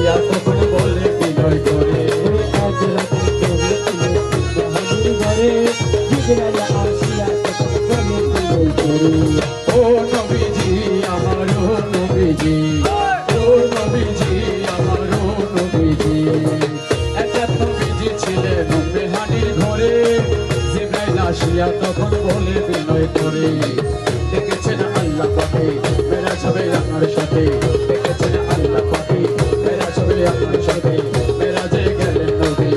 আসিয়া তখন বলে বিনয় করে আজ রাতে তোরে ঘরে জিবরাইল আসিয়া তখন বলে বিনয় করে ও নবীজি আমার ও নবীজি ও নবীজি আমার ও নবীজি একটা নবীজি ছিলেন মেহানির ঘরে জিবরাইল আসিয়া তখন বলে বিনয় করে দেখেছেন আল্লাহ পাকে মেরাজ হবে আপনার সাথে দেখেছেন আল্লাহ পাকে মেরাজ হবে আপনার সাথে মেরাজে গেলেন নবী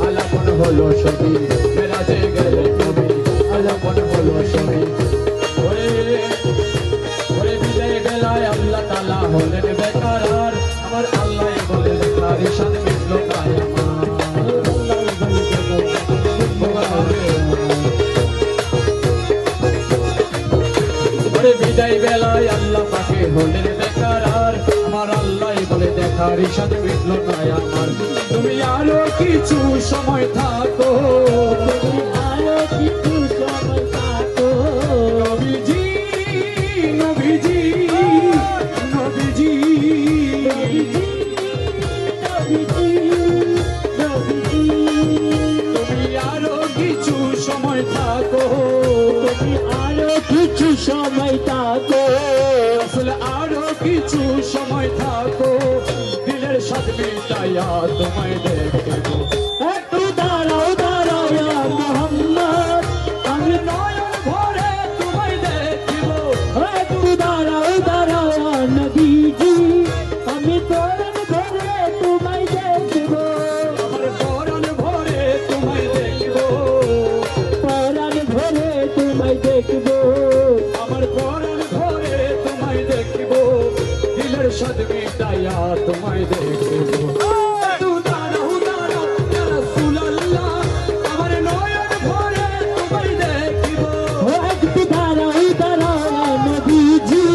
আলাপন হলো ছবি মেরাজে গেলেন নবী আলাপন হলো ছবি ওরে বিদায় বেলায় আল্লাহ তাআলা হলেন বেকারার আমার আল্লাহ বলে দেখার ঈশান মিটল না আমার বিদায় বেলায় আল্লাহ পাকে হলেন বেকারার আমার আল্লাহ বলে দেখার ঈশান মিটল না আমার তুমি আরো কিছু সময় থাকো তুমি আরো কিছু সময় থাকো নবীজি নবীজি নবীজি তুমি আরো কিছু সময় থাকো তুমি আরো কিছু সময় থাকো আসলে আরো কিছু সময় থাকো দিলের সাথে মিটাইয়া তোমায় দেখবো একটু দাঁড়াও দাঁড়াও ইয়া মুহাম্মদ আমি নয়ন ভরে তোমায় দেখব একটু দাঁড়াও দাঁড়াও ইয়া নবীজি আমি পরাণ ভরে তোমায় দেখব আমার পরাণ ভরে তোমায় দেখব পরাণ ভরে তোমায় দেখব আমার পরাণ ভরে তোমায় দেখব দিলের সাথে মিটাইয়া তোমায় দেখব একটু দাঁড়াও দাঁড়াও ইয়া রাসূলুল্লাহ আমার নয়ন ভরে তোমায় দেখব একটু দাঁড়াও দাঁড়াও ইয়া নবীজি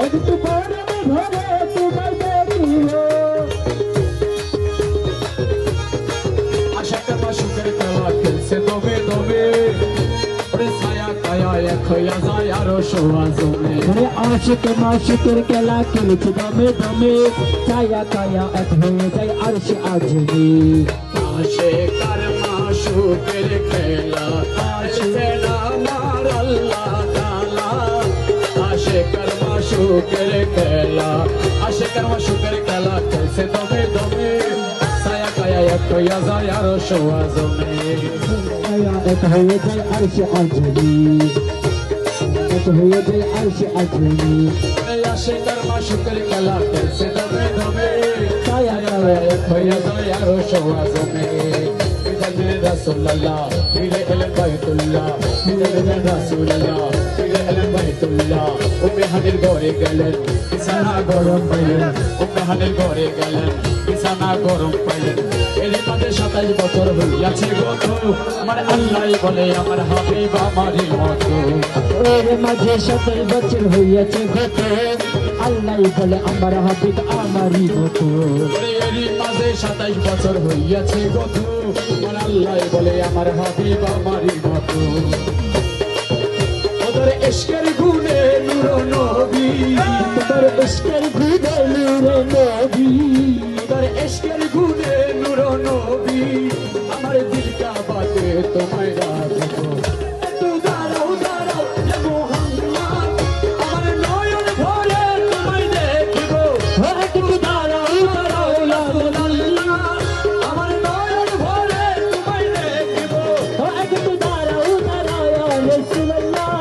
একটু পরাণ ভরে তোমায় দেখব আশাকে মাশুকের খেলা খেলছে দমে দমে ওরে ছায়া কায়া এক হইয়া যায় আরো সোয়া জমে আরে আশিক মাশিকের খেলা খেলছে দমে দমে ছায়া কায়া এক হয়ে যায় আরশে আজমি আশেকার মাশুকের খেলা আসছে না আমার আল্লাহ তাআলা আশেকার মাশুকের খেলা আশেকার মাশুকের খেলা খেলছে দমে দমে ছায়া কায়া এক হইয়া যায় আরো সোয়া জমে ছায়া এক হয়ে যায় আরশে আজমি এক হয়ে যায় আরশে আজমি আশেকার মাশুকের খেলা খেলছে দমে দমে ছায়া কায়া এক হইয়া যায় আরো সোয়া জমে রাসূলুল্লাহ ফিরে এলেন বাইতুল্লাহ ফিরে এলেন রাসূলুল্লাহ ফিরে এলেন বাইতুল্লাহ উম্মে হানির ঘরে গেলেন বিছানা গরম পাইলেন উম্মে হানির ঘরে গেলেন বিছানা গরম পাইলেন এর মাঝে 27 বছর হইয়াছে গত আমার আল্লাহ বলে আমার হাবিব আমারই মতো এর মাঝে 27 বছর হইয়াছে গত আল্লাহ বলে আমার হাবিব আমারই মতো এরই মাঝে 27 বছর হইয়াছে গত আমার আল্লাহ বলে আমার হাবিব আমারই মতো ওদের ইশকের গুণে নূর নবী তোর ইশকের গুণে নূরে নবী ওদের ইশকের গুণে নূর নবী আমার দিল কা বাতে তোমায় রাখবো একটু দাঁড়াও দাঁড়াও হে মুহাম্মদ আমার নয়ন ভরে তোমায় দেখবো একটু দাঁড়াও দাঁড়াও ইয়া রাসূলুল্লাহ আমার নয়ন ভরে তোমায় দেখবো একটু দাঁড়াও দাঁড়াও ইয়া রাসূলুল্লাহ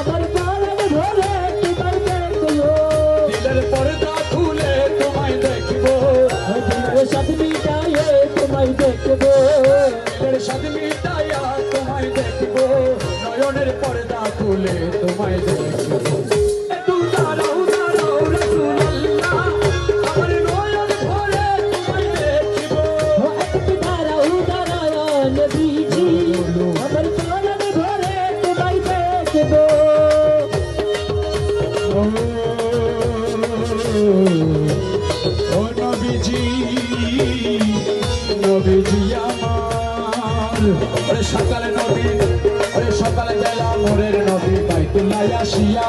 আমার প্রাণ ভরে তোমায় দেখব দিলের পর্দা খুলে তোমায় দেখবো দিলের সাথে মিটায়ে তোমায় দেখব দিলের সাথে মিটাইয়া তোমায় দেখবো নয়নের পর্দা খুলে তোমায় দেখবো একটু দাঁড়াও দাঁড়াও রাসূলুল্লাহ আমার নয়ন ভরে তোমায় দেখবো একটু দাঁড়াও দাঁড়াও ইয়া নবীজি আমার প্রাণ ভরে তোমায় দেখব ও নবীজি নবীজি আমার সকালে নবী ওরে সকালে বেলা নূরের নবী বাইতুল্লাহ আসিয়া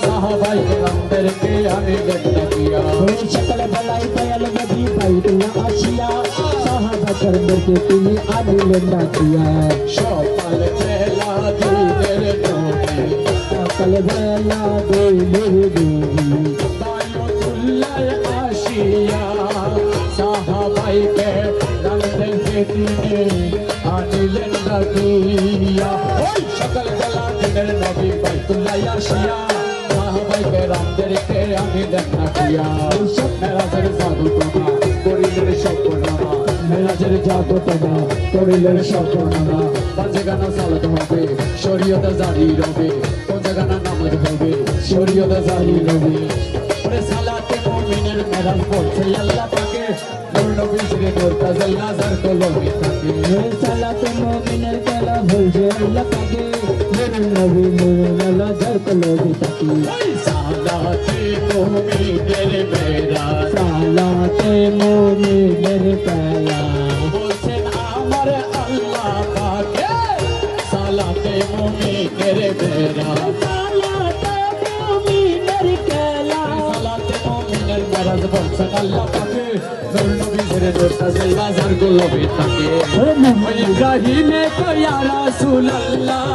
সাহাবায়ে কেরামদেরকে আনিলেন ডাকিয়া ওই সকাল বেলায় দয়াল নবী বাইতুল্লাহ আসিয়া সাহাবা করমকে তিনি আনিলেন ডাকিয়া সকাল বেলা দিনের নবী সকাল বেলা দিনের নবী বাইতুল্লাহ আসিয়া সাহাবায়ে কেরামদেরকে তিনি আনিলেন ডাকিয়া ওই সকাল বেলা দিনের নবী বাইতুল্লাহ আসিয়া সাহাবায়ে কেরামদেরকে আনিলেন ডাকিয়া মেরাজের জাদুটনা করিলেন সম্পূর্ণনা মেরাজের জাদুটনা করিলেন সম্পূর্ণনা পাঁচে গানা সালাত হবে শরীয়তে জারি রবে পাঁচে গানা নামাজ হবে শরীয়তে জারি রবে ওরে সালাতে মুমিনের মেরাজ পড়ছে আল্লাহ পাকে নূর নবী জিরে নূর তাজাল নাজার কলমে থাকে ওই সালাতে মুমিনের কালা ভুলছে আল্লাহ পাকে নূর নবী নূর আল্লাহ যার কলবি তাকি ওই সালাতে মুমিনের মেরাজ সালাতে মুমিনের কালা বলছেন আমার আল্লাহ পাকে সালাতে মুমিনের মেরাজ সালাতে মুমিনের কালা সালাতে মুমিনের মেরাজ বলছেন আল্লাহ পাকে নূর নবী জিরে নূর তাজাল নাজার কলমে থাকে इब्राहिम को या रसूल अल्लाह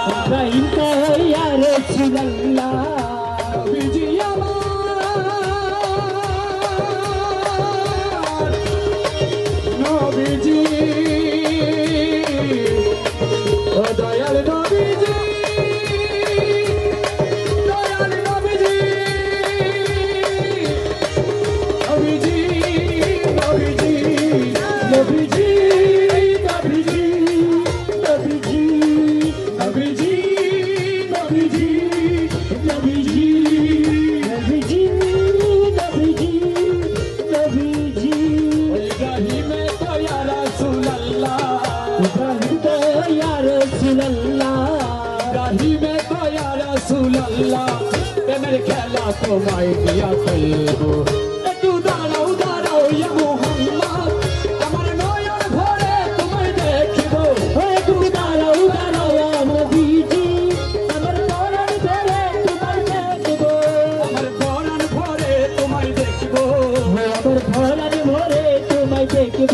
इब्राहिम को या रसूल अल्लाह नबी जी नबी जी ओ दयाल नबी जी दयाल नबी जी नबी जी नबी जी नबी जी मेरे खेला तो माई दिया खेलबो একটু দাঁড়াও দাঁড়াও ইয়া মোহাম্মদ আমার নয়ন ভরে তোমায় দেখিব একটু দাঁড়াও দাঁড়াও নবীজি আমার পরাণ ধরে তোমায় দেখব আমার পরাণ ভরে তোমায় দেখিব আমার পরাণ ভরে তোমায় দেখব